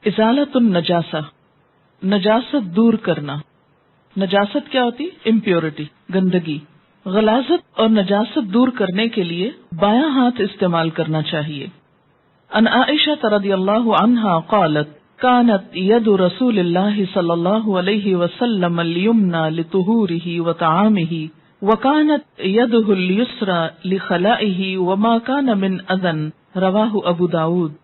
ازالۃ النجاسہ، نجاست دور کرنا. نجاست کیا ہوتی؟ امپیورٹی، گندگی. غلاظت اور نجاست دور کرنے کے لیے بایاں ہاتھ استعمال کرنا چاہیے. عن عائشہ رضی اللہ عنہا قالت كانت يد رسول الله صلی اللہ علیہ وسلم اليمنى لطهوره وطعامه وكانت يده اليسرى لخلائه وما كان من اذى رواہ ابو داود.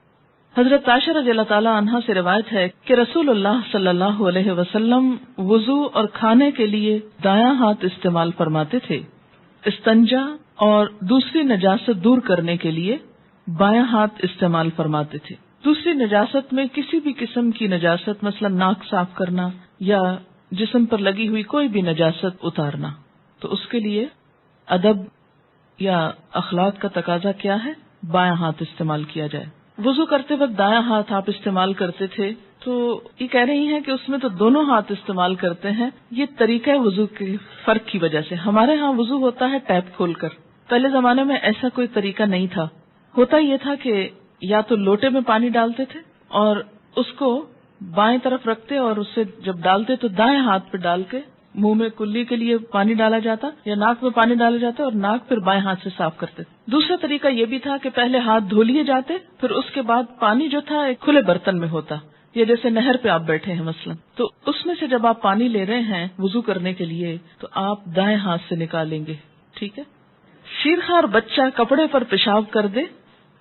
حضرت عائشہ رضی اللہ تعالی عنہا سے روایت ہے کہ رسول اللہ صلی اللہ علیہ وسلم وضو اور کھانے کے لیے دایاں ہاتھ استعمال فرماتے تھے. استنجا اور دوسری نجاست دور کرنے کے لیے بایاں ہاتھ استعمال فرماتے تھے. دوسری نجاست میں کسی بھی قسم کی نجاست، مثلا ناک صاف کرنا یا جسم پر لگی ہوئی کوئی بھی نجاست اتارنا، تو اس کے لیے ادب یا اخلاق کا تقاضا کیا ہے؟ بایاں ہاتھ استعمال کیا جائے. وضو کرتے وقت دایاں ہاتھ آپ استعمال کرتے تھے، تو یہ کہہ رہی ہیں کہ اس میں تو دونوں ہاتھ استعمال کرتے ہیں. یہ طریقہ وضو کے فرق کی وجہ سے. ہمارے ہاں وضو ہوتا ہے ٹیپ کھول کر، پہلے زمانے میں ایسا کوئی طریقہ نہیں تھا. ہوتا یہ تھا کہ یا تو لوٹے میں پانی ڈالتے تھے اور اس کو بائیں طرف رکھتے اور اسے جب ڈالتے تو دائیں ہاتھ پہ ڈال کے منہ میں کلی کے لیے پانی ڈالا جاتا یا ناک میں پانی ڈالا جاتا اور ناک پھر بائیں ہاتھ سے صاف کرتے. دوسرا طریقہ یہ بھی تھا کہ پہلے ہاتھ دھو لیے جاتے، پھر اس کے بعد پانی جو تھا ایک کھلے برتن میں ہوتا، یا جیسے نہر پہ آپ بیٹھے ہیں مثلا، تو اس میں سے جب آپ پانی لے رہے ہیں وضو کرنے کے لیے تو آپ دائیں ہاتھ سے نکالیں گے. ٹھیک ہے. شیرخوار بچہ کپڑے پر پیشاب کر دے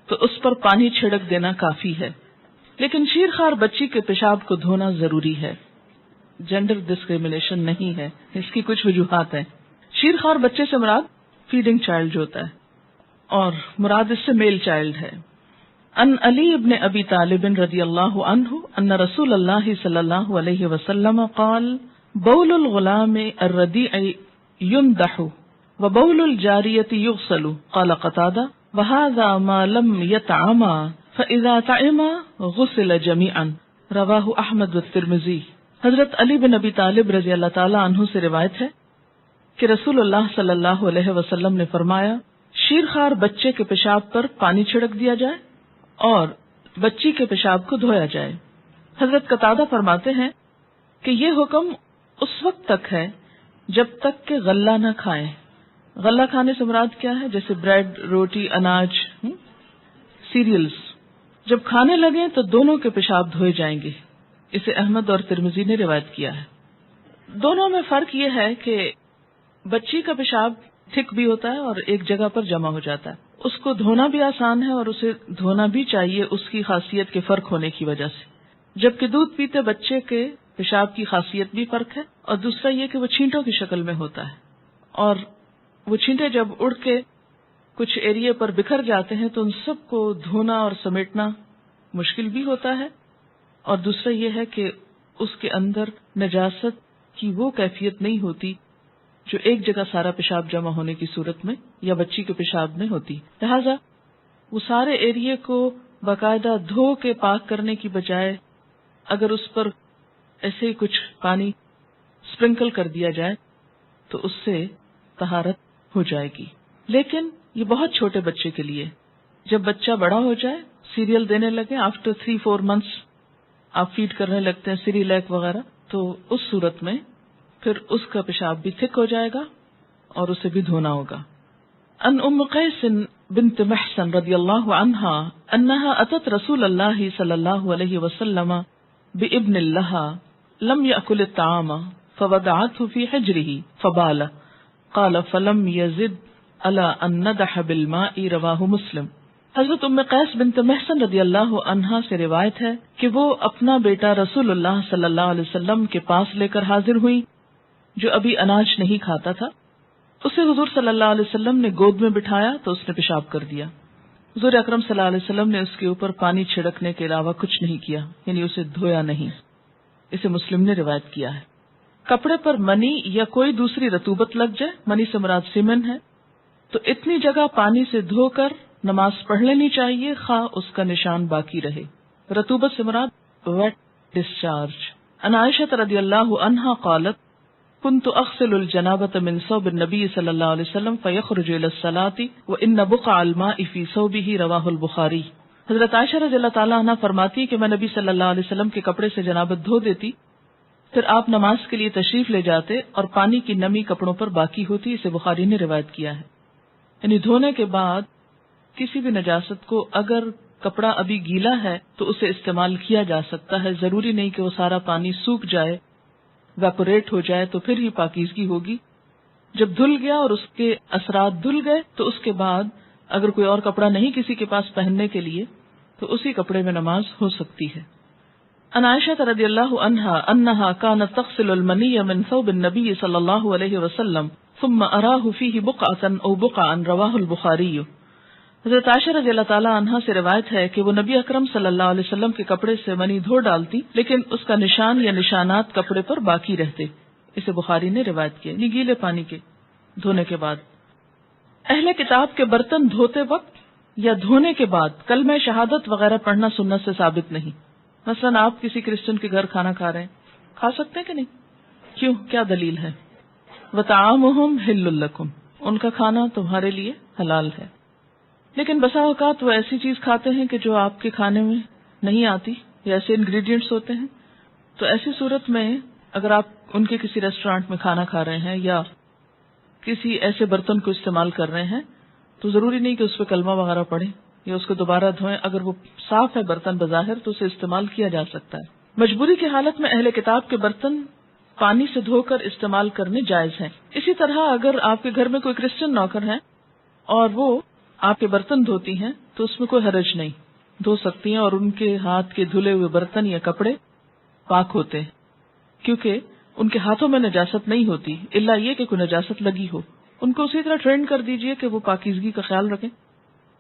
تو اس پر پانی چھڑک دینا کافی ہے، لیکن شیرخوار بچی کے پیشاب کو دھونا ضروری ہے. جینڈر ڈسکریمنیشن نہیں ہے، اس کی کچھ وجوہات ہیں. شیرخوار بچے سے مراد فیڈنگ چائلڈ جو ہوتا ہے، اور مراد اس سے میل چائلڈ ہے. ان علی ابن ابی طالب رضی اللہ عنہ ان رسول اللہ صلی اللہ علیہ وسلم قال بول الغلام الردیع یمدح وبول الجاریۃ یغسل. قال قتادہ وهذا ما لم يطعما فإذا طعما غسل جميعا. رواہ احمد والترمذی. حضرت علی بن ابی طالب رضی اللہ تعالی عنہ سے روایت ہے کہ رسول اللہ صلی اللہ علیہ وسلم نے فرمایا شیرخوار بچے کے پیشاب پر پانی چھڑک دیا جائے اور بچی کے پیشاب کو دھویا جائے. حضرت قتادہ فرماتے ہیں کہ یہ حکم اس وقت تک ہے جب تک کہ غلہ نہ کھائیں. غلہ کھانے سے مراد کیا ہے؟ جیسے بریڈ، روٹی، اناج، سیریلز. جب کھانے لگیں تو دونوں کے پیشاب دھوئے جائیں گے. اسے احمد اور ترمذی نے روایت کیا ہے. دونوں میں فرق یہ ہے کہ بچی کا پیشاب تھک بھی ہوتا ہے اور ایک جگہ پر جمع ہو جاتا ہے. اس کو دھونا بھی آسان ہے اور اسے دھونا بھی چاہیے اس کی خاصیت کے فرق ہونے کی وجہ سے. جبکہ دودھ پیتے بچے کے پیشاب کی خاصیت بھی فرق ہے، اور دوسرا یہ کہ وہ چھینٹوں کی شکل میں ہوتا ہے، اور وہ چھینٹے جب اڑ کے کچھ ایریے پر بکھر جاتے ہیں تو ان سب کو دھونا اور سمیٹنا مشکل بھی ہوتا ہے. اور دوسرا یہ ہے کہ اس کے اندر نجاست کی وہ کیفیت نہیں ہوتی جو ایک جگہ سارا پیشاب جمع ہونے کی صورت میں یا بچی کے پیشاب میں ہوتی. لہذا وہ سارے ایریے کو باقاعدہ دھو کے پاک کرنے کی بجائے اگر اس پر ایسے ہی کچھ پانی اسپرنکل کر دیا جائے تو اس سے طہارت ہو جائے گی. لیکن یہ بہت چھوٹے بچے کے لیے. جب بچہ بڑا ہو جائے، سیریل دینے لگے، آفٹر 3-4 منتھس آپ فیڈ کرنے لگتے ہیں سیریلیک وغیرہ، تو اس صورت میں پھر اس کا پیشاب بھی تھک ہو جائے گا اور اسے بھی دھونا ہوگا. ان ام قیس بنت محسن رضی اللہ عنہا انہا اتت رسول اللہ صلی اللہ علیہ وسلم بابن لها لم يأكل الطعام فوضعته في حجره فبال قال فلم يزد على ان ندح بالماء رواہ مسلم. حضرت ام قیس بنت محسن رضی اللہ عنہا سے روایت ہے کہ وہ اپنا بیٹا رسول اللہ صلی اللہ علیہ وسلم کے پاس لے کر حاضر ہوئی جو ابھی اناج نہیں کھاتا تھا. اسے حضور صلی اللہ علیہ وسلم نے گود میں بٹھایا تو اس نے پیشاب کر دیا. حضور اکرم صلی اللہ علیہ وسلم نے اس کے اوپر پانی چھڑکنے کے علاوہ کچھ نہیں کیا، یعنی اسے دھویا نہیں. اسے مسلم نے روایت کیا ہے. کپڑے پر منی یا کوئی دوسری رطوبت لگ جائے، منی سے مراد سیمن ہے، تو اتنی جگہ پانی سے دھو کر نماز پڑھ لینی چاہیے، خواہ اس کا نشان باقی رہے. رطوبت سے مراد ویٹ ڈسچارج. عن عائشہ رضی اللہ عنہا قالت كنت اغسل الجنابة من ثوب النبي صلی اللہ علیہ وسلم فيخرج الى الصلاة وان بقع الماء في ثوبه رواہ البخاری. حضرت عائشہ رضی اللہ تعالیٰ عنہ فرماتی ہے کہ میں نبی صلی اللہ علیہ وسلم کے کپڑے سے جنابت دھو دیتی، پھر آپ نماز کے لیے تشریف لے جاتے اور پانی کی نمی کپڑوں پر باقی ہوتی. اسے بخاری نے روایت کیا ہے. یعنی دھونے کے بعد کسی بھی نجاست کو اگر کپڑا ابھی گیلا ہے تو اسے استعمال کیا جا سکتا ہے. ضروری نہیں کہ وہ سارا پانی سوکھ جائے، ویپوریٹ ہو جائے تو پھر ہی پاکیزگی ہوگی. جب دھل گیا اور اس کے اثرات دھل گئے تو اس کے بعد اگر کوئی اور کپڑا نہیں کسی کے پاس پہننے کے لیے تو اسی کپڑے میں نماز ہو سکتی ہے. عن عائشہ رضی اللہ عنہا انہا کانت تغسل المنی من ثوب النبی صلی اللہ علیہ وسلم ثم اراہ فیہ بقعتا او بقعا رواہ البخاری. حضرت عائشہ رضی اللہ تعالی عنہا سے روایت ہے کہ وہ نبی اکرم صلی اللہ علیہ وسلم کے کپڑے سے منی دھو ڈالتی لیکن اس کا نشان یا نشانات کپڑے پر باقی رہتے. اسے بخاری نے روایت کیا، یعنی گیلے پانی کے دھونے کے بعد. اہل کتاب کے برتن دھوتے وقت یا دھونے کے بعد کلمہ شہادت وغیرہ پڑھنا سنت سے ثابت نہیں. مثلا آپ کسی کرسچن کے گھر کھانا کھا رہے ہیں، کھا سکتے ہیں کہ نہیں؟ کیوں؟ کیا دلیل ہے؟ وَطَعَامُهُمْ حِلٌّ لَكُمْ، ان کا کھانا تمہارے لیے حلال ہے. لیکن بسا اوقات وہ ایسی چیز کھاتے ہیں کہ جو آپ کے کھانے میں نہیں آتی یا ایسے انگریڈینٹس ہوتے ہیں. تو ایسی صورت میں اگر آپ ان کے کسی ریسٹورانٹ میں کھانا کھا رہے ہیں یا کسی ایسے برتن کو استعمال کر رہے ہیں تو ضروری نہیں کہ اس پہ کلمہ وغیرہ پڑھیں یا اس کو دوبارہ دھوئیں. اگر وہ صاف ہے برتن بظاہر تو اسے استعمال کیا جا سکتا ہے. مجبوری کی حالت میں اہل کتاب کے برتن پانی سے دھو کر استعمال کرنے جائز ہیں. اسی طرح اگر آپ کے گھر میں کوئی کرسچن نوکر ہے اور وہ آپ کے برتن دھوتی ہیں تو اس میں کوئی حرج نہیں، دھو سکتی ہیں اور ان کے ہاتھ کے دھلے ہوئے برتن یا کپڑے پاک ہوتے ہیں کیونکہ ان کے ہاتھوں میں نجاست نہیں ہوتی الا یہ کہ کوئی نجاست لگی ہو. ان کو اسی طرح ٹرین کر دیجئے کہ وہ پاکیزگی کا خیال رکھیں.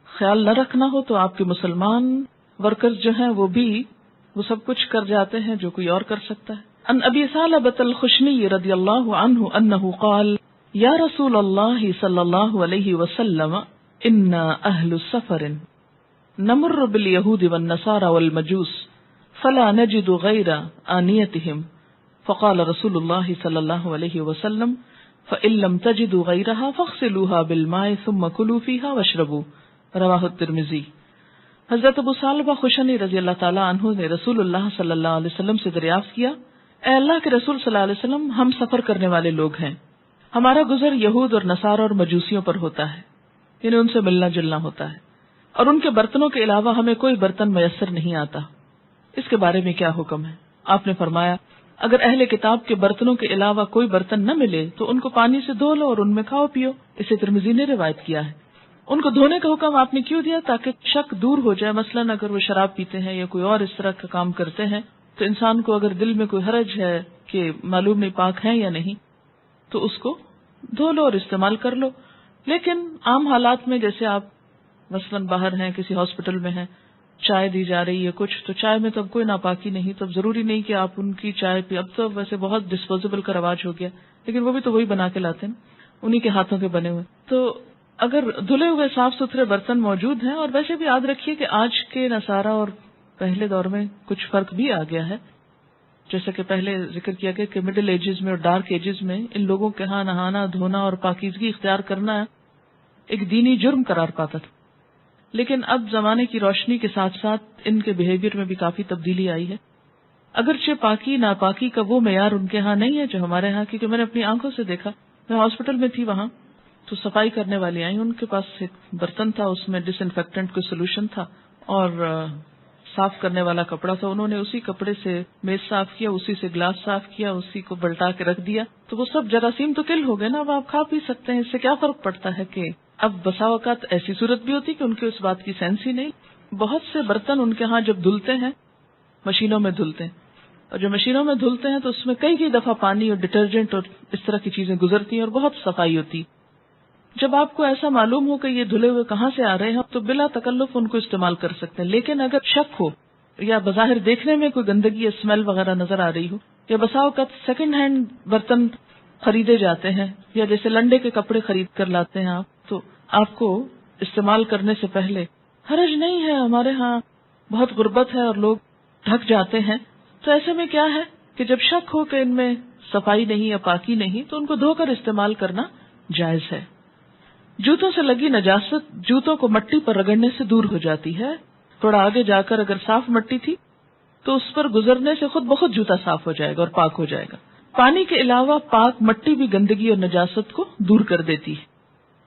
خیال نہ رکھنا ہو تو آپ کے مسلمان ورکرز جو ہیں وہ بھی وہ سب کچھ کر جاتے ہیں جو کوئی اور کر سکتا ہے. ان ابی ثعلبۃ الخشنی رضی اللہ عنہ انہ قال یا رسول اللہ صلی اللہ علیہ وسلم انا اہل سفر نمر بالیہود والنصارى والمجوس فلا نجد غیر آنیتہم فقال رسول اللہ صلی اللہ علیہ وسلم فإن لم تجدوا غيرها فاغسلوها بالماء ثم كلوا فيها واشربوا رواہ الترمذی. حضرت ابو ثعلبہ خشنی رضی اللہ تعالی عنہ نے رسول اللہ صلی اللہ علیہ وسلم سے دریافت کیا، اے اللہ کے رسول صلی اللہ علیہ وسلم، ہم سفر کرنے والے لوگ ہیں، ہمارا گزر یہود اور نصارہ اور مجوسیوں پر ہوتا ہے، یعنی ان سے ملنا جلنا ہوتا ہے، اور ان کے برتنوں کے علاوہ ہمیں کوئی برتن میسر نہیں آتا. اس کے بارے میں کیا حکم ہے؟ آپ نے فرمایا اگر اہل کتاب کے برتنوں کے علاوہ کوئی برتن نہ ملے تو ان کو پانی سے دھو لو اور ان میں کھاؤ پیو. اسے ترمذی نے روایت کیا ہے. ان کو دھونے کا حکم آپ نے کیوں دیا؟ تاکہ شک دور ہو جائے. مثلاً اگر وہ شراب پیتے ہیں یا کوئی اور اس طرح کا کام کرتے ہیں تو انسان کو اگر دل میں کوئی حرج ہے کہ معلوم نہیں پاک ہیں یا نہیں تو اس کو دھو لو اور استعمال کر لو. لیکن عام حالات میں جیسے آپ مثلاً باہر ہیں، کسی ہاسپٹل میں ہیں، چائے دی جا رہی ہے کچھ، تو چائے میں تو اب کوئی ناپاکی نہیں، تو اب ضروری نہیں کہ آپ ان کی چائے پی. اب تو ویسے بہت ڈسپوزیبل کا رواج ہو گیا، لیکن وہ بھی تو وہی بنا کے لاتے ہیں، انہی کے ہاتھوں کے بنے ہوئے. تو اگر دھلے ہوئے صاف ستھرے برتن موجود ہیں، اور ویسے بھی یاد رکھیے کہ آج کے نصارہ اور پہلے دور میں کچھ فرق بھی آ گیا ہے. جیسا کہ پہلے ذکر کیا گیا کہ مڈل ایجز میں اور ڈارک ایجز میں ان لوگوں کے ہاں نہانا دھونا اور پاکیزگی اختیار کرنا ایک دینی جرم قرار پاتا تھا. لیکن اب زمانے کی روشنی کے ساتھ ساتھ ان کے بیہیویئر میں بھی کافی تبدیلی آئی ہے. اگرچہ پاکی ناپاکی کا وہ معیار ان کے ہاں نہیں ہے جو ہمارے ہاں، کیونکہ میں نے اپنی آنکھوں سے دیکھا. میں ہاسپٹل میں تھی، وہاں تو صفائی کرنے والی آئی، ان کے پاس ایک برتن تھا، اس میں ڈس انفیکٹنٹ کوئی سولوشن تھا اور صاف کرنے والا کپڑا تھا. انہوں نے اسی کپڑے سے میز صاف کیا، اسی سے گلاس صاف کیا، اسی کو بلٹا کے رکھ دیا. تو وہ سب جراثیم تو کل ہو گئے نا. اب آپ کھا پی سکتے ہیں، اس سے کیا فرق پڑتا ہے کہ اب بسا اوقات ایسی صورت بھی ہوتی کہ ان کے اس بات کی سینس ہی نہیں. بہت سے برتن ان کے ہاں جب دھلتے ہیں مشینوں میں دھلتے ہیں، اور جو مشینوں میں دھلتے ہیں تو اس میں کئی دفعہ پانی اور ڈٹرجنٹ اور اس طرح کی چیزیں گزرتی ہیں اور بہت صفائی ہوتی. جب آپ کو ایسا معلوم ہو کہ یہ دھلے ہوئے کہاں سے آ رہے ہیں تو بلا تکلف ان کو استعمال کر سکتے ہیں. لیکن اگر شک ہو یا بظاہر دیکھنے میں کوئی گندگی یا اسمیل وغیرہ نظر آ رہی ہو، یا بسا اوقات سیکنڈ ہینڈ برتن خریدے جاتے ہیں یا جیسے لنڈے کے کپڑے خرید کر لاتے ہیں آپ، تو آپ کو استعمال کرنے سے پہلے حرج نہیں ہے. ہمارے ہاں بہت غربت ہے اور لوگ ڈھک جاتے ہیں، تو ایسے میں کیا ہے کہ جب شک ہو کہ ان میں صفائی نہیں یا پاکی نہیں تو ان کو دھو کر استعمال کرنا جائز ہے. جوتوں سے لگی نجاست جوتوں کو مٹی پر رگڑنے سے دور ہو جاتی ہے. تھوڑا آگے جا کر اگر صاف مٹی تھی تو اس پر گزرنے سے خود بخود جوتا صاف ہو جائے گا اور پاک ہو جائے گا۔ پانی کے علاوہ پاک مٹی بھی گندگی اور نجاست کو دور کر دیتی ہے۔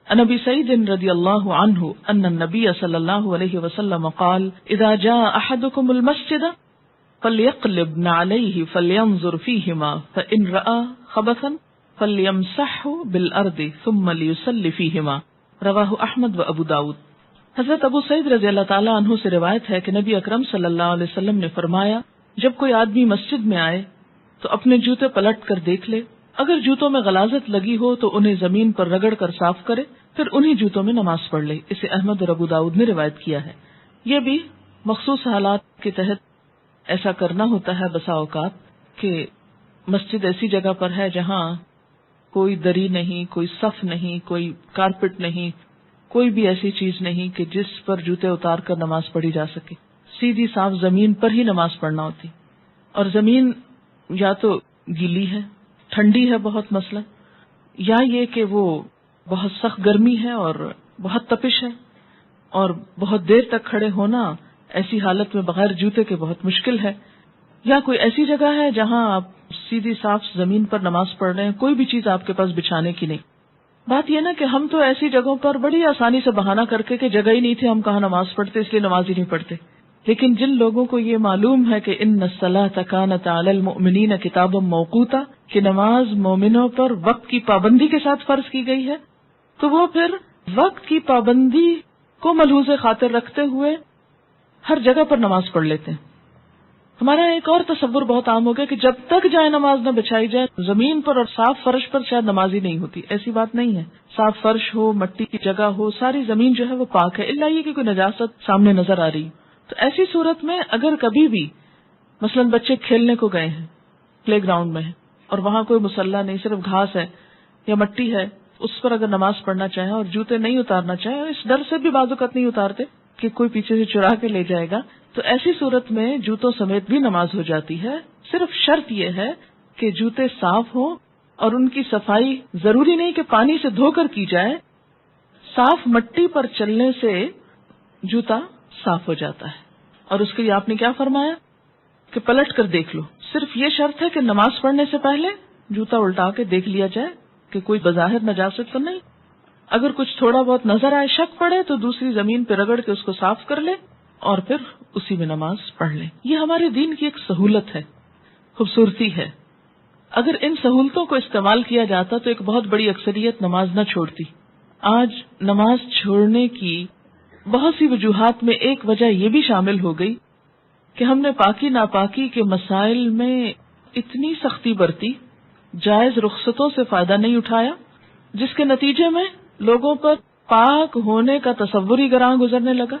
عن ابی سعید رضی اللہ عنہ ان النبی صلی اللہ علیہ وسلم قال اذا جاء احدكم المسجد فليقلب نعليه فلينظر فيهما فإن رأى خبثا فليمسحه بالأرض ثم ليصلي فيهما رواہ احمد و ابو داود۔ حضرت ابو سعید رضی اللہ تعالیٰ عنہ سے روایت ہے کہ نبی اکرم صلی اللہ علیہ وسلم نے فرمایا، جب کوئی آدمی مسجد میں آئے تو اپنے جوتے پلٹ کر دیکھ لے، اگر جوتوں میں غلاظت لگی ہو تو انہیں زمین پر رگڑ کر صاف کرے، پھر انہی جوتوں میں نماز پڑھ لے۔ اسے احمد اور ابو داؤد نے روایت کیا ہے۔ یہ بھی مخصوص حالات کے تحت ایسا کرنا ہوتا ہے بسا اوقات کہ مسجد ایسی جگہ پر ہے جہاں کوئی دری نہیں، کوئی صف نہیں، کوئی کارپٹ نہیں، کوئی بھی ایسی چیز نہیں کہ جس پر جوتے اتار کر نماز پڑھی جا سکے، سیدھی صاف زمین پر ہی نماز پڑھنا ہوتی، اور زمین یا تو گیلی ہے، ٹھنڈی ہے بہت مثلا، یا یہ کہ وہ بہت سخت گرمی ہے اور بہت تپش ہے، اور بہت دیر تک کھڑے ہونا ایسی حالت میں بغیر جوتے کے بہت مشکل ہے، یا کوئی ایسی جگہ ہے جہاں آپ سیدھی صاف زمین پر نماز پڑھ رہے ہیں، کوئی بھی چیز آپ کے پاس بچھانے کی نہیں۔ بات یہ نا کہ ہم تو ایسی جگہوں پر بڑی آسانی سے بہانہ کر کے کہ جگہ ہی نہیں تھی، ہم کہاں نماز پڑھتے، اس لیے نماز ہی نہیں پڑھتے۔ لیکن جن لوگوں کو یہ معلوم ہے کہ ان الصلاۃ کانت علی المؤمنین کتابا موقوتا، کہ نماز مومنوں پر وقت کی پابندی کے ساتھ فرض کی گئی ہے، تو وہ پھر وقت کی پابندی کو ملحوظ خاطر رکھتے ہوئے ہر جگہ پر نماز پڑھ لیتے ہیں۔ ہمارا ایک اور تصور بہت عام ہو گیا کہ جب تک جائے نماز نہ بچھائی جائے زمین پر اور صاف فرش پر شاید نماز ہی نہیں ہوتی۔ ایسی بات نہیں ہے، صاف فرش ہو، مٹی کی جگہ ہو، ساری زمین جو ہے وہ پاک ہے، الا یہ کہ کوئی نجاست سامنے نظر آ رہی۔ تو ایسی صورت میں اگر کبھی بھی مثلا بچے کھیلنے کو گئے ہیں، پلے گراؤنڈ میں ہیں، اور وہاں کوئی مصلی نہیں، صرف گھاس ہے یا مٹی ہے، اس پر اگر نماز پڑھنا چاہیں اور جوتے نہیں اتارنا چاہیں، اس ڈر سے بھی بعض اوقات نہیں اتارتے کہ کوئی پیچھے سے چرا کے لے جائے گا، تو ایسی صورت میں جوتوں سمیت بھی نماز ہو جاتی ہے۔ صرف شرط یہ ہے کہ جوتے صاف ہوں، اور ان کی صفائی ضروری نہیں کہ پانی سے دھو کر کی جائے، صاف مٹی پر چلنے سے جوتا صاف ہو جاتا ہے۔ اور اس کے لیے آپ نے کیا فرمایا کہ پلٹ کر دیکھ لو۔ صرف یہ شرط ہے کہ نماز پڑھنے سے پہلے جوتا الٹا کے دیکھ لیا جائے کہ کوئی بظاہر نجاست تو نہیں، اگر کچھ تھوڑا بہت نظر آئے، شک پڑے، تو دوسری زمین پہ رگڑ کے اس کو صاف کر لے اور پھر اسی میں نماز پڑھ لیں۔ یہ ہمارے دین کی ایک سہولت ہے، خوبصورتی ہے۔ اگر ان سہولتوں کو استعمال کیا جاتا تو ایک بہت بڑی اکثریت نماز نہ چھوڑتی۔ آج نماز چھوڑنے کی بہت سی وجوہات میں ایک وجہ یہ بھی شامل ہو گئی کہ ہم نے پاکی ناپاکی کے مسائل میں اتنی سختی برتی، جائز رخصتوں سے فائدہ نہیں اٹھایا، جس کے نتیجے میں لوگوں پر پاک ہونے کا تصور ہی گراں گزرنے لگا،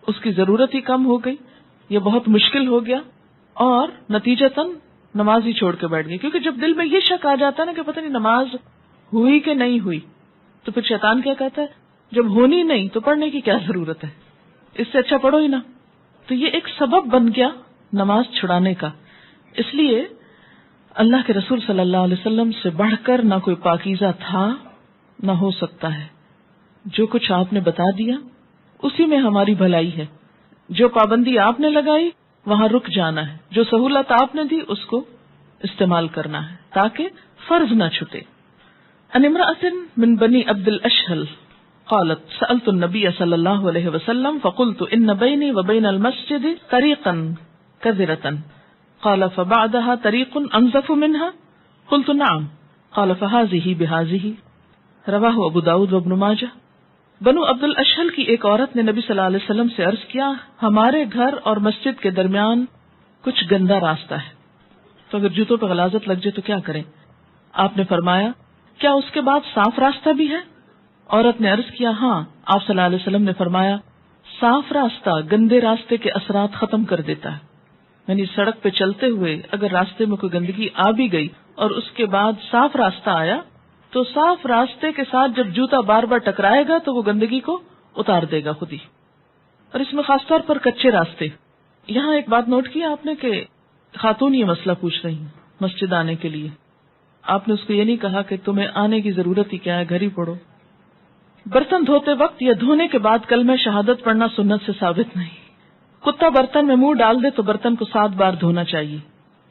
اس کی ضرورت ہی کم ہو گئی، یہ بہت مشکل ہو گیا، اور نتیجتاً نماز ہی چھوڑ کے بیٹھ گئی۔ کیونکہ جب دل میں یہ شک آ جاتا ہے نا کہ پتہ نہیں نماز ہوئی کہ نہیں ہوئی، تو پھر شیطان کیا کہتا ہے، جب ہونی نہیں تو پڑھنے کی کیا ضرورت ہے، اس سے اچھا پڑھو ہی نہ۔ تو یہ ایک سبب بن گیا نماز چھڑانے کا۔ اس لیے اللہ کے رسول صلی اللہ علیہ وسلم سے بڑھ کر نہ کوئی پاکیزہ تھا نہ ہو سکتا ہے۔ جو کچھ آپ نے بتا دیا اسی میں ہماری بھلائی ہے، جو پابندی آپ نے لگائی وہاں رک جانا ہے، جو سہولت آپ نے دی اس کو استعمال کرنا ہے تاکہ فرض نہ چھٹے۔ ان امرأة من بني عبد الاشہل قالت سألت النبي صلی اللہ علیہ وسلم فقلت ان بيني وبين المسجد طريقا كذرة قال فبعدها طريق انظف منها قلت نعم قال فهذه بهذه رواہ ابو داود وابن ماجہ۔ بنو عبد الاشہل کی ایک عورت نے نبی صلی اللہ علیہ وسلم سے عرض کیا، ہمارے گھر اور مسجد کے درمیان کچھ گندا راستہ ہے، تو اگر جوتوں پہ غلاظت لگ جائے تو کیا کریں؟ آپ نے فرمایا کیا اس کے بعد صاف راستہ بھی ہے؟ عورت نے عرض کیا ہاں۔ آپ صلی اللہ علیہ وسلم نے فرمایا صاف راستہ گندے راستے کے اثرات ختم کر دیتا ہے، یعنی سڑک پہ چلتے ہوئے اگر راستے میں کوئی گندگی آ بھی گئی اور اس کے بعد صاف راستہ آیا تو صاف راستے کے ساتھ جب جوتا بار بار ٹکرائے گا تو وہ گندگی کو اتار دے گا خود ہی۔ اور اس میں خاص طور پر کچے راستے۔ یہاں ایک بات نوٹ کی آپ نے کہ خاتون یہ مسئلہ پوچھ رہی ہیں مسجد آنے کے لیے، آپ نے اس کو یہ نہیں کہا کہ تمہیں آنے کی ضرورت ہی کیا ہے، گھر ہی پڑھو۔ برتن دھوتے وقت یا دھونے کے بعد کلمہ شہادت پڑھنا سنت سے ثابت نہیں، کتا برتن میں منہ ڈال دے تو برتن کو 7 بار دھونا چاہیے.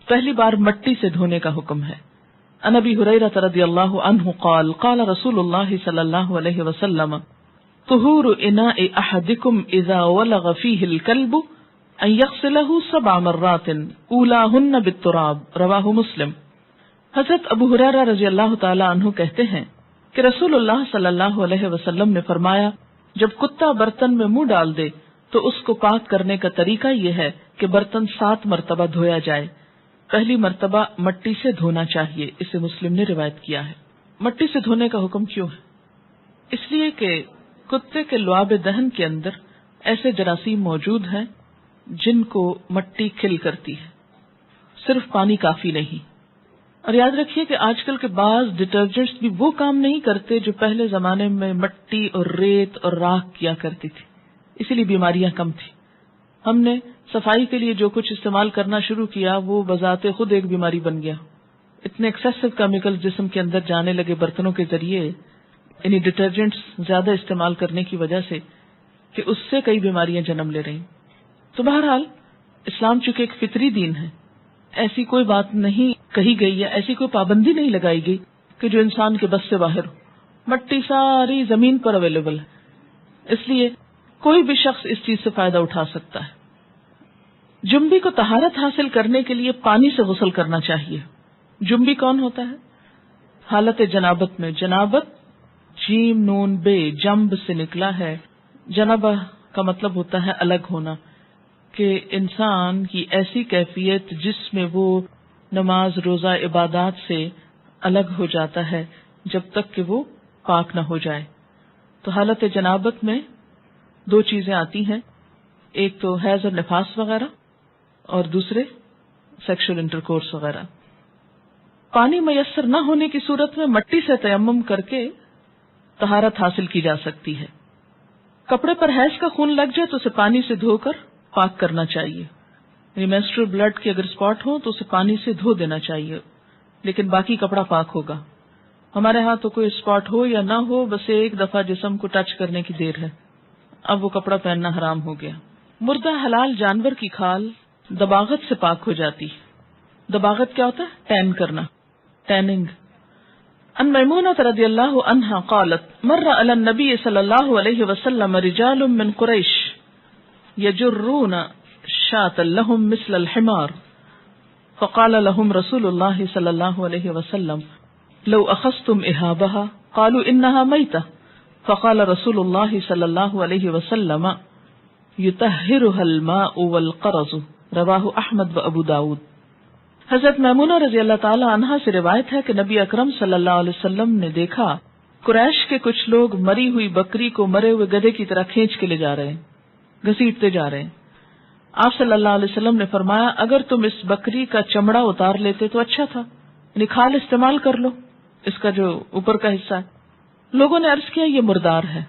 پہلی بار مٹی سے دھونے کا حکم ہے. عن ابی ہریرہ رضی اللہ عنہ قال قال رسول اللہ صلی اللہ علیہ وسلم طہور اناء احدکم اذا ولغ فیہ الکلب ان یغسلہ 7 مرات اولاہن بالتراب رواہ مسلم. حضرت ابو ہریرہ رضی اللہ تعالی عنہ کہتے ہیں کہ رسول اللہ صلی اللہ علیہ وسلم نے فرمایا جب کتا برتن میں منہ ڈال دے تو اس کو پاک کرنے کا طریقہ یہ ہے کہ برتن 7 مرتبہ دھویا جائے. پہلی مرتبہ مٹی سے دھونا چاہیے. اسے مسلم نے روایت کیا ہے. مٹی سے دھونے کا حکم کیوں ہے؟ اس لیے کہ کتے کے لعاب دہن کے اندر ایسے جراثیم موجود ہیں جن کو مٹی کھل کرتی ہے. صرف پانی کافی نہیں. اور یاد رکھیے کہ آج کل کے بعض ڈٹرجنٹس بھی وہ کام نہیں کرتے جو پہلے زمانے میں مٹی اور ریت اور راکھ کیا کرتی تھی. اسی لیے بیماریاں کم تھی. ہم نے صفائی کے لیے جو کچھ استعمال کرنا شروع کیا وہ بذات خود ایک بیماری بن گیا. اتنے ایکسیسو کیمیکل جسم کے اندر جانے لگے برتنوں کے ذریعے، یعنی ڈٹرجنٹس زیادہ استعمال کرنے کی وجہ سے، کہ اس سے کئی بیماریاں جنم لے رہی. تو بہرحال اسلام چونکہ ایک فطری دین ہے، ایسی کوئی بات نہیں کہی گئی یا ایسی کوئی پابندی نہیں لگائی گئی کہ جو انسان کے بس سے باہر ہو. مٹی ساری زمین پر اویلیبل ہے، اس لیے کوئی بھی شخص اس چیز سے فائدہ اٹھا سکتا ہے. جنبی کو طہارت حاصل کرنے کے لیے پانی سے غسل کرنا چاہیے. جنبی کون ہوتا ہے؟ حالت جنابت میں. جنابت جیم نون بے جنب سے نکلا ہے. جنابہ کا مطلب ہوتا ہے الگ ہونا، کہ انسان کی ایسی کیفیت جس میں وہ نماز روزہ عبادات سے الگ ہو جاتا ہے جب تک کہ وہ پاک نہ ہو جائے. تو حالت جنابت میں 2 چیزیں آتی ہیں، ایک تو حیض اور نفاس وغیرہ، اور دوسرے سیکشل انٹرکورس وغیرہ. پانی میسر نہ ہونے کی صورت میں مٹی سے تیمم کر کے طہارت حاصل کی جا سکتی ہے. کپڑے پر حیض کا خون لگ جائے تو اسے پانی سے دھو کر پاک کرنا چاہیے. یعنی مینسٹرل بلڈ کے اگر اسپاٹ ہو تو اسے پانی سے دھو دینا چاہیے، لیکن باقی کپڑا پاک ہوگا. ہمارے ہاں تو کوئی اسپاٹ ہو یا نہ ہو، بس ایک دفعہ جسم کو ٹچ کرنے کی دیر ہے، اب وہ کپڑا پہننا حرام ہو گیا. مردہ حلال جانور کی کھال دباغت سے پاک ہو جاتی. دباغت کیا ہوتا ہے؟ ٹین کرنا، ٹیننگ. ان میمونہ رضی اللہ عنہا قالت مر علی النبی صلی اللہ علیہ وسلم رجال من قریش یجرون شاة لهم مثل الحمار فقال لهم رسول الله صلی اللہ علیہ وسلم لو اخذتم اهابها قالوا انها میتة فقال رسول اللہ صلی اللہ علیہ وسلم یطہرها الماء والقرض رواہ احمد و ابو داود. حضرت میمونہ رضی اللہ تعالی عنہا سے روایت ہے کہ نبی اکرم صلی اللہ علیہ وسلم نے دیکھا قریش کے کچھ لوگ مری ہوئی بکری کو مرے ہوئے گدھے کی طرح کھینچ کے لے جا رہے ہیں، گھسیٹتے جا رہے ہیں. آپ صلی اللہ علیہ وسلم نے فرمایا اگر تم اس بکری کا چمڑا اتار لیتے تو اچھا تھا، یعنی کھال استعمال کر لو، اس کا جو اوپر کا حصہ ہے. لوگوں نے عرض کیا یہ مردار ہے،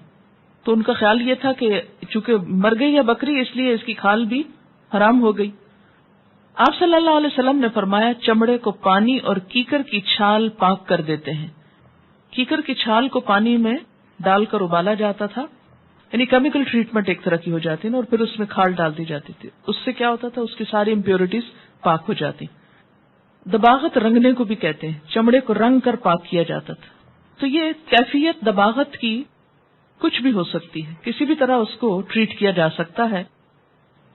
تو ان کا خیال یہ تھا کہ چونکہ مر گئی ہے بکری اس لیے اس کی کھال بھی حرام ہو گئی. آپ صلی اللہ علیہ وسلم نے فرمایا چمڑے کو پانی اور کیکر کی چھال پاک کر دیتے ہیں. کیکر کی چھال کو پانی میں ڈال کر ابالا جاتا تھا، یعنی کیمیکل ٹریٹمنٹ ایک طرح کی ہو جاتی ہے، اور پھر اس میں کھال ڈال دی جاتی تھی. اس سے کیا ہوتا تھا؟ اس کی ساری امپیورٹیز پاک ہو جاتی. دباغت رنگنے کو بھی کہتے ہیں، چمڑے کو رنگ کر پاک کیا جاتا تھا. تو یہ کیفیت دباغت کی کچھ بھی ہو سکتی ہے، کسی بھی طرح اس کو ٹریٹ کیا جا سکتا ہے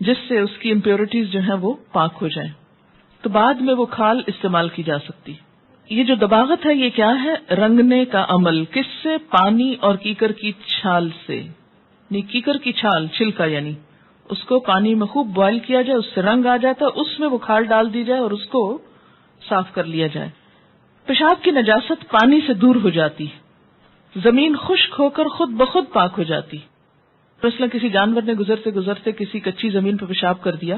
جس سے اس کی امپیورٹیز جو ہیں وہ پاک ہو جائیں، تو بعد میں وہ کھال استعمال کی جا سکتی. یہ جو دباغت ہے یہ کیا ہے؟ رنگنے کا عمل. کس سے؟ پانی اور کیکر کی چھال سے. کیکر کی چھال چھلکا، یعنی اس کو پانی میں خوب بوائل کیا جائے، اس سے رنگ آ جاتا ہے، اس میں وہ کھال ڈال دی جائے اور اس کو صاف کر لیا جائے. پیشاب کی نجاست پانی سے دور ہو جاتی، زمین خشک ہو کر خود بخود پاک ہو جاتی. مثلا کسی جانور نے گزرتے گزرتے کسی کچی زمین پہ پیشاب کر دیا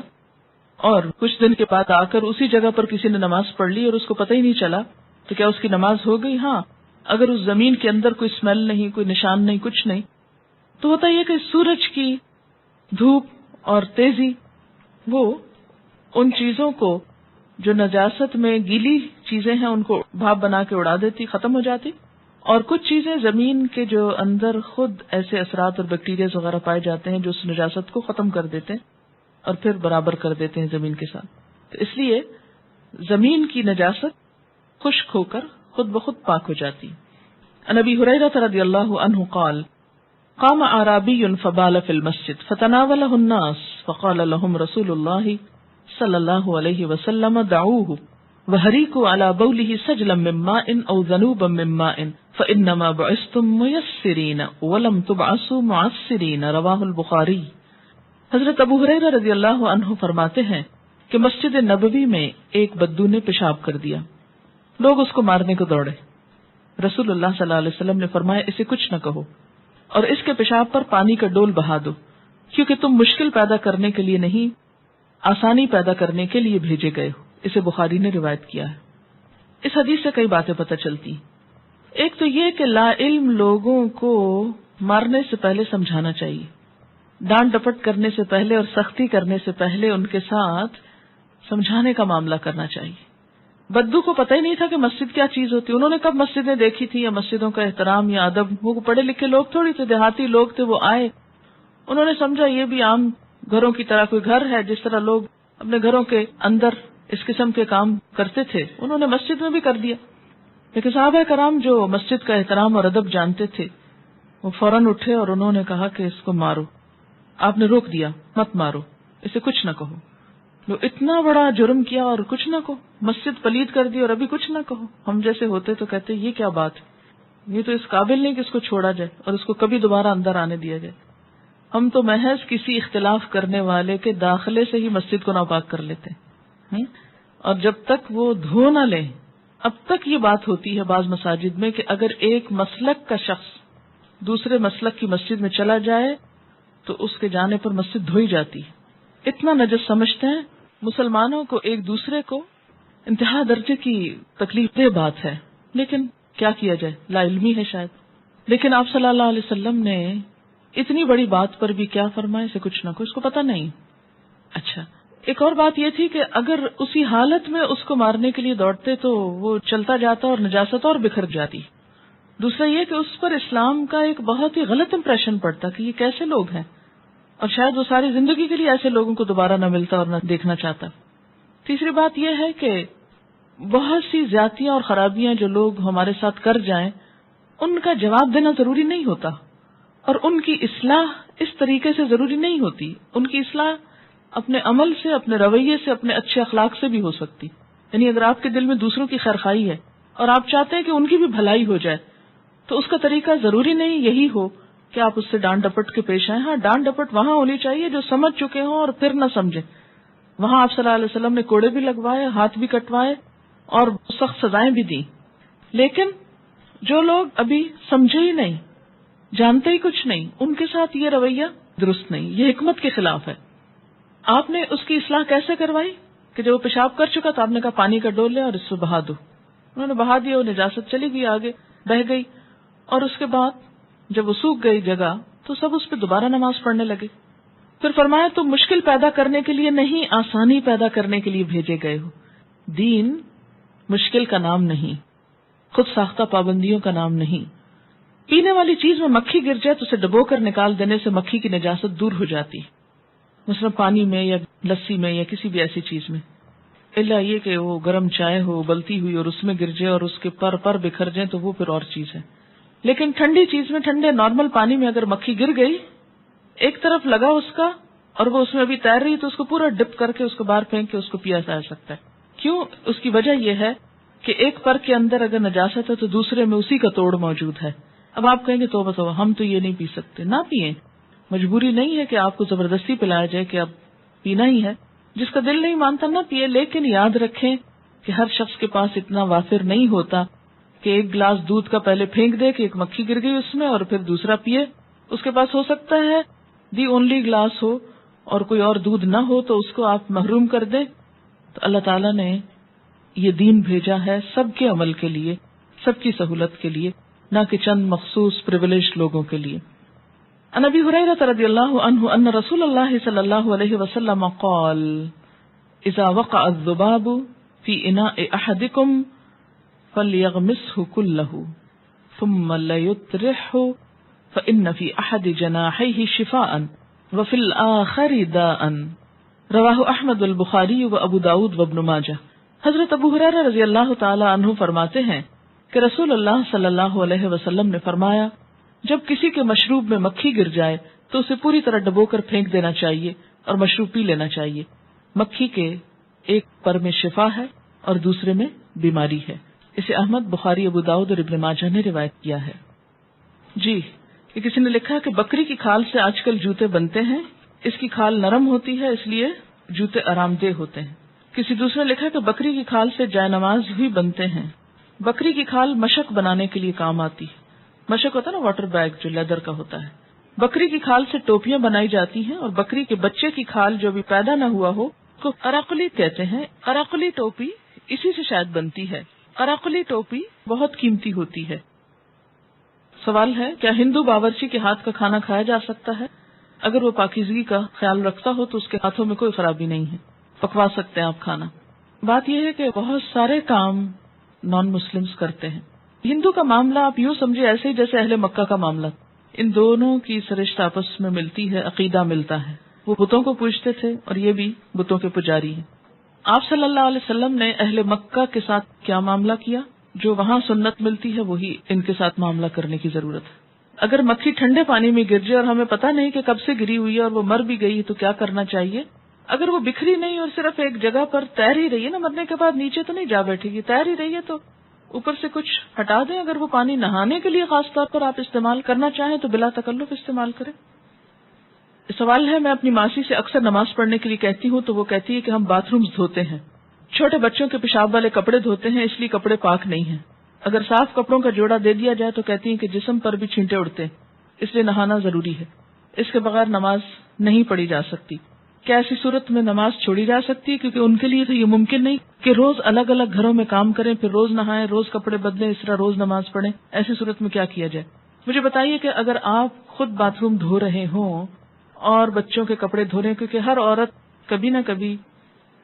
اور کچھ دن کے بعد آ کر اسی جگہ پر کسی نے نماز پڑھ لی اور اس کو پتہ ہی نہیں چلا، تو کیا اس کی نماز ہو گئی؟ ہاں، اگر اس زمین کے اندر کوئی اسمیل نہیں، کوئی نشان نہیں، کچھ نہیں. تو ہوتا یہ کہ سورج کی دھوپ اور تیزی وہ ان چیزوں کو جو نجاست میں گیلی چیزیں ہیں ان کو بھاپ بنا کے اڑا دیتی، ختم ہو جاتی. اور کچھ چیزیں زمین کے جو اندر خود ایسے اثرات اور بیکٹیریاز وغیرہ پائے جاتے ہیں جو اس نجاست کو ختم کر دیتے ہیں. اور پھر برابر کر دیتے ہیں زمین کے ساتھ. تو اس لیے زمین کی نجاست خشک ہو کر خود بخود پاک ہو جاتی. عن ابی ہریرہ رضی اللہ عنہ قال قام اعرابی فبال فی المسجد فتناولہ الناس فقال لهم رسول اللہ صلی اللہ علیہ وسلم دعوه وحریکوا علی بولہ سجلا من ماء او ذنوبا من ماء فانما بعثتم میسرین ولم تبعثوا معسرین. رواہ البخاری. حضرت ابو ہریرہ رضی اللہ عنہ فرماتے ہیں کہ مسجد نبوی میں ایک بدو نے پیشاب کر دیا. لوگ اس کو مارنے کو دوڑے. رسول اللہ صلی اللہ علیہ وسلم نے فرمایا اسے کچھ نہ کہو اور اس کے پیشاب پر پانی کا ڈول بہا دو، کیونکہ تم مشکل پیدا کرنے کے لیے نہیں آسانی پیدا کرنے کے لیے بھیجے گئے ہو. اسے بخاری نے روایت کیا ہے. اس حدیث سے کئی باتیں پتہ چلتی. ایک تو یہ کہ لا علم لوگوں کو مارنے سے پہلے سمجھانا چاہیے، ڈانٹ ڈپٹ کرنے سے پہلے اور سختی کرنے سے پہلے ان کے ساتھ سمجھانے کا معاملہ کرنا چاہیے. بدو کو پتہ ہی نہیں تھا کہ مسجد کیا چیز ہوتی. انہوں نے کب مسجدیں دیکھی تھی یا مسجدوں کا احترام یا ادب. وہ پڑھے لکھے لوگ تھوڑی تھے، دیہاتی لوگ تھے. وہ آئے، انہوں نے سمجھا یہ بھی عام گھروں کی طرح کوئی گھر ہے، جس طرح لوگ اپنے گھروں کے اندر اس قسم کے کام کرتے تھے انہوں نے مسجد میں بھی کر دیا. لیکن صحابہ کرام جو مسجد کا احترام اور ادب جانتے تھے وہ فوراً اٹھے اور انہوں نے کہا کہ اس کو مارو. آپ نے روک دیا، مت مارو، اسے کچھ نہ کہو. لو اتنا بڑا جرم کیا اور کچھ نہ کہو، مسجد پلید کر دی اور ابھی کچھ نہ کہو. ہم جیسے ہوتے تو کہتے یہ کیا بات ہے، یہ تو اس قابل نہیں کہ اس کو چھوڑا جائے اور اس کو کبھی دوبارہ اندر آنے دیا جائے. ہم تو محض کسی اختلاف کرنے والے کے داخلے سے ہی مسجد کو ناپاک کر لیتے ہیں، اور جب تک وہ دھو نہ لیں. اب تک یہ بات ہوتی ہے بعض مساجد میں کہ اگر ایک مسلک کا شخص دوسرے مسلک کی مسجد میں چلا جائے تو اس کے جانے پر مسجد دھوئی جاتی. اتنا نجس سمجھتے ہیں. مسلمانوں کو ایک دوسرے کو انتہا درجے کی تکلیف دہ بات ہے، لیکن کیا کیا جائے، لا علمی ہے شاید. لیکن آپ صلی اللہ علیہ وسلم نے اتنی بڑی بات پر بھی کیا فرمایا، اسے کچھ نہ کچھ، اس کو پتہ نہیں. اچھا، ایک اور بات یہ تھی کہ اگر اسی حالت میں اس کو مارنے کے لیے دوڑتے تو وہ چلتا جاتا اور نجاست اور بکھر جاتی. دوسرا یہ کہ اس پر اسلام کا ایک بہت ہی غلط امپریشن پڑتا کہ یہ کیسے لوگ ہیں، اور شاید وہ ساری زندگی کے لیے ایسے لوگوں کو دوبارہ نہ ملتا اور نہ دیکھنا چاہتا. تیسری بات یہ ہے کہ بہت سی زیادتیاں اور خرابیاں جو لوگ ہمارے ساتھ کر جائیں ان کا جواب دینا ضروری نہیں ہوتا، اور ان کی اصلاح اس طریقے سے ضروری نہیں ہوتی. ان کی اصلاح اپنے عمل سے، اپنے رویے سے، اپنے اچھے اخلاق سے بھی ہو سکتی. یعنی اگر آپ کے دل میں دوسروں کی خیرخواہی ہے اور آپ چاہتے ہیں کہ ان کی بھی بھلائی ہو جائے تو اس کا طریقہ ضروری نہیں یہی ہو کہ آپ اس سے ڈانٹ ڈپٹ کے پیش آئیں. ہاں، ڈانٹ ڈپٹ وہاں ہونی چاہیے جو سمجھ چکے ہوں اور پھر نہ سمجھیں. وہاں آپ صلی اللہ علیہ وسلم نے کوڑے بھی لگوائے، ہاتھ بھی کٹوائے اور سخت سزائیں بھی دی. لیکن جو لوگ ابھی سمجھے ہی نہیں، جانتے ہی کچھ نہیں، ان کے ساتھ یہ رویہ درست نہیں، یہ حکمت کے خلاف ہے. آپ نے اس کی اصلاح کیسے کروائی کہ جب وہ پیشاب کر چکا تو آپ نے کہا پانی کا ڈول لے اور اس سے بہا دو. انہوں نے بہا دیا، وہ نجاست چلی گئی، آگے بہ گئی، اور اس کے بعد جب وہ سوکھ گئی جگہ تو سب اس پہ دوبارہ نماز پڑھنے لگے. پھر فرمایا تم مشکل پیدا کرنے کے لیے نہیں، آسانی پیدا کرنے کے لیے بھیجے گئے ہو. دین مشکل کا نام نہیں، خود ساختہ پابندیوں کا نام نہیں. پینے والی چیز میں مکھی گر جائے تو اسے ڈبو کر نکال دینے سے مکھی کی نجاست دور ہو جاتی، مثلا پانی میں یا لسی میں یا کسی بھی ایسی چیز میں. الا یہ کہ وہ گرم چائے ہو ابلتی ہوئی اور اس میں گر جائے اور اس کے پر بکھر جائیں تو وہ پھر اور چیز ہے. لیکن ٹھنڈی چیز میں، ٹھنڈے نارمل پانی میں اگر مکھی گر گئی، ایک طرف لگا اس کا اور وہ اس میں ابھی تیر رہی تو اس کو پورا ڈپ کر کے اس کو باہر پھینک کے اس کو پیا جا سکتا ہے. کیوں؟ اس کی وجہ یہ ہے کہ ایک پر کے اندر اگر نجاست ہے تو دوسرے میں اسی کا توڑ موجود ہے. اب آپ کہیں گے توبہ توبہ، ہم تو یہ نہیں پی سکتے. نہ پیئیں، مجبوری نہیں ہے کہ آپ کو زبردستی پلایا جائے کہ اب پینا ہی ہے. جس کا دل نہیں مانتا نہ پیے، لیکن یاد رکھیں کہ ہر شخص کے پاس اتنا وافر نہیں ہوتا کہ ایک گلاس دودھ کا پہلے پھینک دے کہ ایک مکھی گر گئی اس میں اور پھر دوسرا پیے. اس کے پاس ہو سکتا ہے دی اونلی گلاس ہو اور کوئی اور دودھ نہ ہو تو اس کو آپ محروم کر دیں. تو اللہ تعالیٰ نے یہ دین بھیجا ہے سب کے عمل کے لیے، سب کی سہولت کے لیے، نہ کہ چند مخصوص پریویلیجڈ لوگوں کے لیے. عن ابی ہریرہ رضی اللہ عنہ ان رسول اللہ صلی اللہ علیہ وسلم قال اذا وقع الذباب في اناء احدكم فليغمسه كله ثم ليطرحه فان في احد جناحيه شفاء وفي الاخر داء رواہ احمد والبخاری و ابو داود و ابن ماجہ۔ حضرت ابو ہریرہ رضی اللہ تعالی عنہ فرماتے ہیں کہ رسول اللہ صلی اللہ علیہ وسلم نے فرمایا، جب کسی کے مشروب میں مکھی گر جائے تو اسے پوری طرح ڈبو کر پھینک دینا چاہیے اور مشروب پی لینا چاہیے۔ مکھی کے ایک پر میں شفا ہے اور دوسرے میں بیماری ہے۔ اسے احمد، بخاری، ابو داؤد اور ابن ماجہ نے روایت کیا ہے۔ جی، یہ کسی نے لکھا کہ بکری کی کھال سے آج کل جوتے بنتے ہیں، اس کی کھال نرم ہوتی ہے اس لیے جوتے آرام دہ ہوتے ہیں۔ کسی دوسرے نے لکھا کہ بکری کی کھال سے جائے نماز بھی بنتے ہیں۔ بکری کی کھال مشق بنانے کے لیے کام آتی ہے۔ مشق ہوتا ہے نا، واٹر بیگ جو لیدر کا ہوتا ہے۔ بکری کی کھال سے ٹوپیاں بنائی جاتی ہیں، اور بکری کے بچے کی کھال جو بھی پیدا نہ ہوا ہو کو قراقلی کہتے ہیں۔ قراقلی ٹوپی اسی سے شاید بنتی ہے۔ قراقلی ٹوپی بہت قیمتی ہوتی ہے۔ سوال ہے، کیا ہندو باورچی کے ہاتھ کا کھانا کھایا جا سکتا ہے؟ اگر وہ پاکیزگی کا خیال رکھتا ہو تو اس کے ہاتھوں میں کوئی خرابی نہیں ہے، پکوا سکتے ہیں آپ کھانا۔ بات یہ ہے کہ بہت سارے کام نان مسلمز کرتے ہیں۔ ہندو کا معاملہ آپ یوں سمجھے ایسے ہی جیسے اہل مکہ کا معاملہ، ان دونوں کی سرشت آپس میں ملتی ہے، عقیدہ ملتا ہے۔ وہ بتوں کو پوجتے تھے اور یہ بھی بتوں کے پجاری ہیں۔ آپ صلی اللہ علیہ وسلم نے اہل مکہ کے ساتھ کیا معاملہ کیا؟ جو وہاں سنت ملتی ہے وہی ان کے ساتھ معاملہ کرنے کی ضرورت ہے۔ اگر مکھی ٹھنڈے پانی میں گر جائے اور ہمیں پتہ نہیں کہ کب سے گری ہوئی ہے اور وہ مر بھی گئی تو کیا کرنا چاہیے؟ اگر وہ بکھری نہیں اور صرف ایک جگہ پر تیر ہی رہی ہے نا، مرنے کے بعد نیچے تو نہیں جا بیٹھے گی، تیر ہی رہی ہے تو اوپر سے کچھ ہٹا دیں۔ اگر وہ پانی نہانے کے لیے خاص طور پر آپ استعمال کرنا چاہیں تو بلا تکلف استعمال کریں۔ سوال ہے، میں اپنی ماسی سے اکثر نماز پڑھنے کے لیے کہتی ہوں تو وہ کہتی ہے کہ ہم باتھ رومز دھوتے ہیں، چھوٹے بچوں کے پیشاب والے کپڑے دھوتے ہیں، اس لیے کپڑے پاک نہیں ہیں۔ اگر صاف کپڑوں کا جوڑا دے دیا جائے تو کہتی ہیں کہ جسم پر بھی چھینٹے اڑتے ہیں، اس لیے نہانا ضروری ہے، اس کے بغیر نماز نہیں پڑھی جا سکتی۔ کیا ایسی صورت میں نماز چھوڑی جا سکتی ہے؟ کیونکہ ان کے لیے تو یہ ممکن نہیں کہ روز الگ الگ گھروں میں کام کریں، پھر روز نہائیں، روز کپڑے بدلیں، اس طرح روز نماز پڑھیں۔ ایسی صورت میں کیا کیا جائے؟ مجھے بتائیے کہ اگر آپ خود باتھ روم دھو رہے ہوں اور بچوں کے کپڑے دھو رہے ہیں، کیونکہ ہر عورت کبھی نہ کبھی،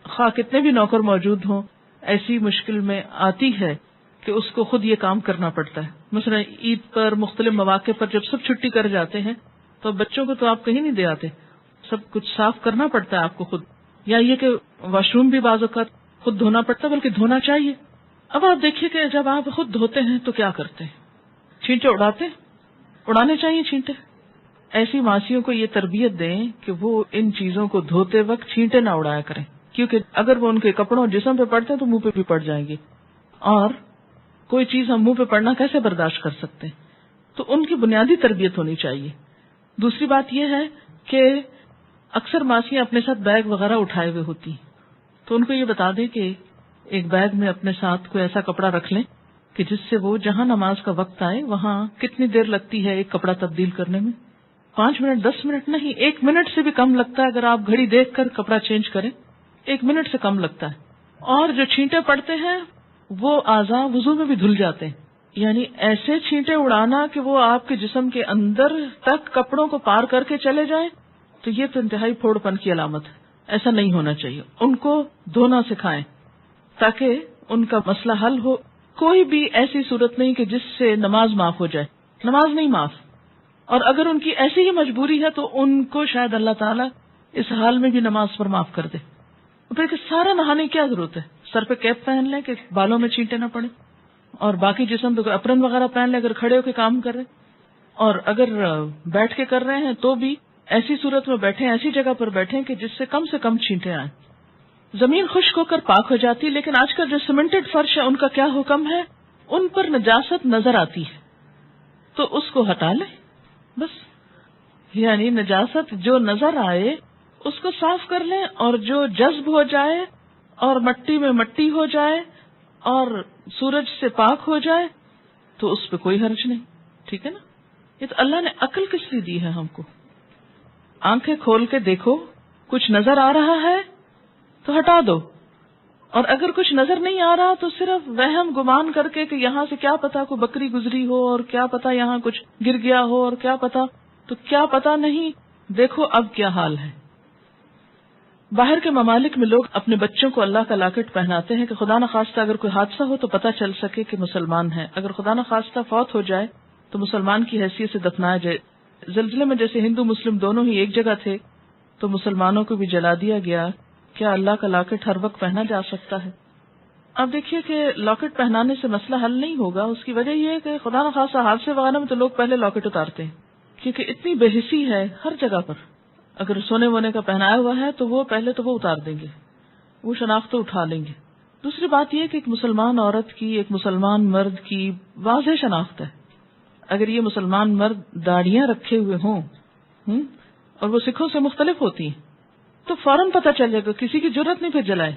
خواہ کتنے بھی نوکر موجود ہوں، ایسی مشکل میں آتی ہے کہ اس کو خود یہ کام کرنا پڑتا ہے۔ مثلا عید پر، مختلف مواقع پر جب سب چھٹی کر جاتے ہیں تو بچوں کو تو آپ کہیں نہیں دے آتے، سب کچھ صاف کرنا پڑتا ہے آپ کو خود، یا یہ کہ واش روم بھی بعض اوقات خود دھونا پڑتا ہے، بلکہ دھونا چاہیے۔ اب آپ دیکھیے کہ جب آپ خود دھوتے ہیں تو کیا کرتے ہیں؟ چھینٹے اڑاتے، اڑانے چاہیے چھینٹے۔ ایسی ماسیوں کو یہ تربیت دیں کہ وہ ان چیزوں کو دھوتے وقت چھینٹے نہ اڑایا کریں، کیونکہ اگر وہ ان کے کپڑوں جسم پہ پڑتے ہیں تو منہ پہ بھی پڑ جائیں گے، اور کوئی چیز ہم منہ پہ پڑنا کیسے برداشت کر سکتے ہیں؟ تو ان کی بنیادی تربیت ہونی چاہیے۔ دوسری بات یہ ہے کہ اکثر ماسیاں اپنے ساتھ بیگ وغیرہ اٹھائے ہوئے ہوتی ہیں، تو ان کو یہ بتا دیں کہ ایک بیگ میں اپنے ساتھ کوئی ایسا کپڑا رکھ لیں کہ جس سے وہ جہاں نماز کا وقت آئے وہاں کتنی دیر لگتی ہے ایک کپڑا تبدیل کرنے میں؟ 5 منٹ، 10 منٹ نہیں، 1 منٹ سے بھی کم لگتا ہے۔ اگر آپ گھڑی دیکھ کر کپڑا چینج کریں 1 منٹ سے کم لگتا ہے۔ اور جو چھینٹے پڑتے ہیں وہ اعضاء وضو میں بھی دھل جاتے ہیں، یعنی ایسے چھینٹے اڑانا کہ وہ آپ کے جسم کے اندر تک کپڑوں کو پار کر کے چلے جائیں، تو یہ تو انتہائی پھوڑ پن کی علامت ہے۔ ایسا نہیں ہونا چاہیے۔ ان کو دھونا سکھائیں تاکہ ان کا مسئلہ حل ہو۔ کوئی بھی ایسی صورت نہیں کہ جس سے نماز معاف ہو جائے، نماز نہیں معاف۔ اور اگر ان کی ایسی ہی مجبوری ہے تو ان کو شاید اللہ تعالیٰ اس حال میں بھی نماز پر معاف کر دے۔ پھر کہ سارا نہانے کی کیا ضرورت ہے؟ سر پہ کیپ پہن لیں کہ بالوں میں چھینٹے نہ پڑے، اور باقی جسم پہ اپرن وغیرہ پہن لیں اگر کھڑے ہو کے کام کر رہے ہیں، اور اگر بیٹھ کے کر رہے ہیں تو بھی ایسی صورت میں بیٹھیں، ایسی جگہ پر بیٹھیں کہ جس سے کم چھینٹے آئیں۔ زمین خشک ہو کر پاک ہو جاتی، لیکن آج کل جو سیمنٹڈ فرش ہے ان کا کیا حکم ہے؟ ان پر نجاست نظر آتی ہے تو اس کو ہٹا لیں بس، یعنی نجاست جو نظر آئے اس کو صاف کر لیں، اور جو جذب ہو جائے اور مٹی میں مٹی ہو جائے اور سورج سے پاک ہو جائے تو اس پہ کوئی حرج نہیں، ٹھیک ہے نا؟ یہ تو اللہ نے عقل کس لیے دی ہے ہم کو؟ آنکھیں کھول کے دیکھو، کچھ نظر آ رہا ہے تو ہٹا دو، اور اگر کچھ نظر نہیں آ رہا تو صرف وہم گمان کر کے کہ یہاں سے کیا پتا کوئی بکری گزری ہو، اور کیا پتا یہاں کچھ گر گیا ہو، اور کیا پتا نہیں، دیکھو اب کیا حال ہے۔ باہر کے ممالک میں لوگ اپنے بچوں کو اللہ کا لاکٹ پہناتے ہیں کہ خدا نخواستہ اگر کوئی حادثہ ہو تو پتہ چل سکے کہ مسلمان ہے، اگر خدا نخواستہ فوت ہو جائے تو مسلمان کی حیثیت سے دفنایا جائے۔ زلزلے میں جیسے ہندو مسلم دونوں ہی ایک جگہ تھے تو مسلمانوں کو بھی جلا دیا گیا. کیا اللہ کا لاکٹ ہر وقت پہنا جا سکتا ہے؟ اب دیکھیے کہ لاکٹ پہنانے سے مسئلہ حل نہیں ہوگا. اس کی وجہ یہ ہے کہ خدا نخواستہ حادثے وغیرہ میں تو لوگ پہلے لاکٹ اتارتے ہیں، کیونکہ اتنی بے حسی ہے ہر جگہ پر. اگر سونے وونے کا پہنایا ہوا ہے تو وہ پہلے تو وہ اتار دیں گے، وہ شناخت تو اٹھا لیں گے. دوسری بات یہ کہ ایک مسلمان عورت کی، ایک مسلمان مرد کی واضح شناخت ہے. اگر یہ مسلمان مرد داڑیاں رکھے ہوئے ہوں اور وہ سکھوں سے مختلف ہوتی ہیں تو فوراً پتہ چل جائے گا، کسی کی جرت نہیں پھر جلائے،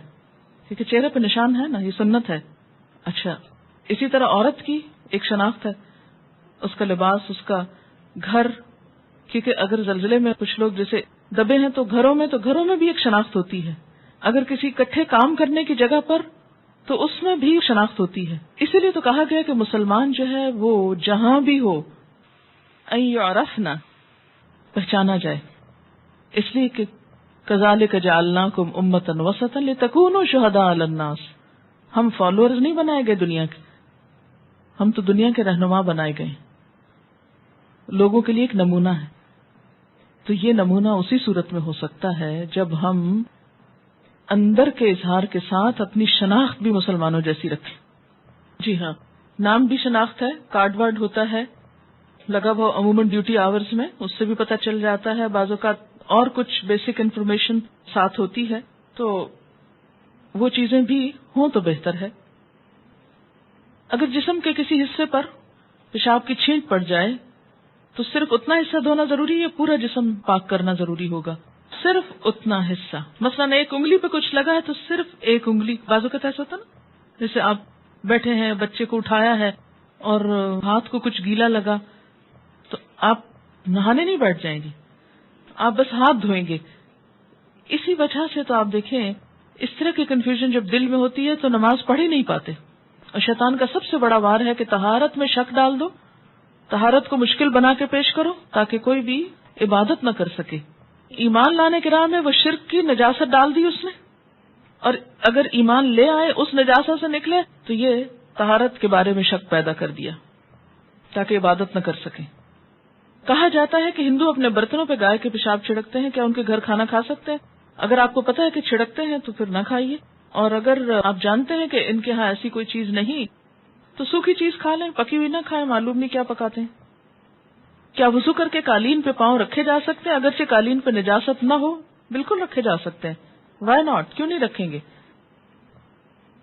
کیونکہ چہرے پہ نشان ہے نا، یہ سنت ہے. اچھا، اسی طرح عورت کی ایک شناخت ہے، اس کا لباس، اس کا گھر، کیونکہ اگر زلزلے میں کچھ لوگ جیسے دبے ہیں تو گھروں میں بھی ایک شناخت ہوتی ہے. اگر کسی اکٹھے کام کرنے کی جگہ پر تو اس میں بھی شناخت ہوتی ہے. اسی لیے تو کہا گیا کہ مسلمان جو ہے وہ جہاں بھی ہو ان یعرفنا، پہچانا جائے. اس لیے کہ کذالک جعلناکم امۃ وسطا لتکونوا شہداء علی الناس. ہم فالوورز نہیں بنائے گئے دنیا کے، ہم تو دنیا کے رہنما بنائے گئے، لوگوں کے لیے ایک نمونہ ہے. تو یہ نمونہ اسی صورت میں ہو سکتا ہے جب ہم اندر کے اظہار کے ساتھ اپنی شناخت بھی مسلمانوں جیسی رکھیں. جی ہاں، نام بھی شناخت ہے، کارڈ وارڈ ہوتا ہے لگا ہوا عموماً ڈیوٹی آورز میں، اس سے بھی پتہ چل جاتا ہے. بعض اوقات اور کچھ بیسک انفارمیشن ساتھ ہوتی ہے، تو وہ چیزیں بھی ہوں تو بہتر ہے. اگر جسم کے کسی حصے پر پیشاب کی چھینٹ پڑ جائے تو صرف اتنا حصہ دھونا ضروری ہے یا پورا جسم پاک کرنا ضروری ہوگا؟ صرف اتنا حصہ. مثلا ایک انگلی پہ کچھ لگا ہے تو صرف ایک انگلی. بعض اوقات ایسا ہوتا نا، جیسے آپ بیٹھے ہیں، بچے کو اٹھایا ہے اور ہاتھ کو کچھ گیلا لگا تو آپ نہانے نہیں بیٹھ جائیں گے، آپ بس ہاتھ دھوئیں گے. اسی وجہ سے تو آپ دیکھیں اس طرح کی کنفیوژن جب دل میں ہوتی ہے تو نماز پڑھ ہی نہیں پاتے. اور شیطان کا سب سے بڑا وار ہے کہ طہارت میں شک ڈال دو، طہارت کو مشکل بنا کے پیش کرو تاکہ کوئی بھی عبادت نہ کر سکے. ایمان لانے کی راہ میں وہ شرک کی نجاست ڈال دی اس نے، اور اگر ایمان لے آئے اس نجاست سے نکلے تو یہ طہارت کے بارے میں شک پیدا کر دیا تاکہ عبادت نہ کر سکے. کہا جاتا ہے کہ ہندو اپنے برتنوں پہ گائے کے پیشاب چھڑکتے ہیں. کیا ان کے گھر کھانا کھا سکتے ہیں؟ اگر آپ کو پتا ہے کہ چھڑکتے ہیں تو پھر نہ کھائیے، اور اگر آپ جانتے ہیں کہ ان کے ہاں ایسی کوئی چیز نہیں تو سوکھی چیز کھا لیں، پکی ہوئی نہ کھائیں، معلوم نہیں کیا پکاتے ہیں. کیا وضو کر کے قالین پہ پاؤں رکھے جا سکتے ہیں اگرچہ قالین پہ نجاست نہ ہو؟ بالکل رکھے جا سکتے ہیں. وائی ناٹ، کیوں نہیں رکھیں گے؟